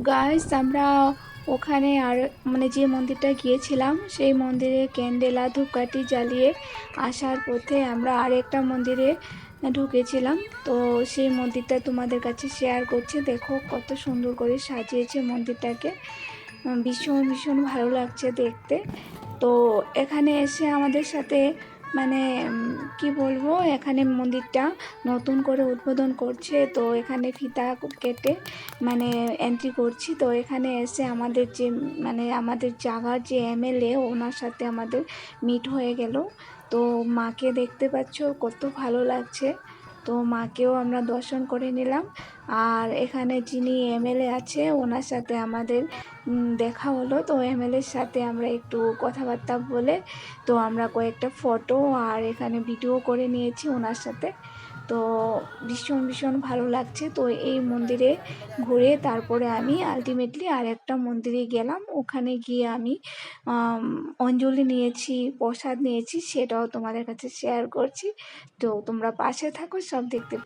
Guys আমরা ওখানে আর মানে যে মন্দিরটা গিয়েছিলাম সেই মন্দিরে ক্যান্ডেলা ধূপকাঠি জ্বালিয়ে আসার পথে আমরা আরেকটা মন্দিরে ঢুকেছিলাম। তো সেই মন্দিরটা তোমাদের কাছে শেয়ার করছি। দেখো কত সুন্দর করে সাজিয়েছে মন্দিরটাকে। ভীষণ ভীষণ ভালো লাগছে দেখতে। তো এখানে এসে আমাদের সাথে মানে কি বলবো, এখানে মন্দিরটা নতুন করে উদ্বোধন করছে, তো এখানে ফিতা কেটে মানে এন্ট্রি করছি। তো এখানে এসে আমাদের যে মানে আমাদের জায়গার যে এমএলএ, ওনার সাথে আমাদের মিট হয়ে গেল। তো মাকে দেখতে পাচ্ছ কত ভালো লাগছে। তো মাকেও আমরা দর্শন করে নিলাম। আর এখানে যিনি এমএলএ আছে ওনার সাথে আমাদের দেখা হলো। তো এমএলএর সাথে আমরা একটু কথাবার্তা বলে তো আমরা কয়েকটা ফটো আর এখানে ভিডিও করে নিয়েছি ওনার সাথে। তো ভীষণ ভীষণ ভালো লাগছে। তো এই মন্দিরে ঘুরে তারপরে আমি আলটিমেটলি আর একটা মন্দিরে গেলাম। ওখানে গিয়ে আমি অঞ্জলি নিয়েছি, প্রসাদ নিয়েছি, সেটাও তোমাদের কাছে শেয়ার করছি। তো তোমরা পাশে থাকো, সব দেখতে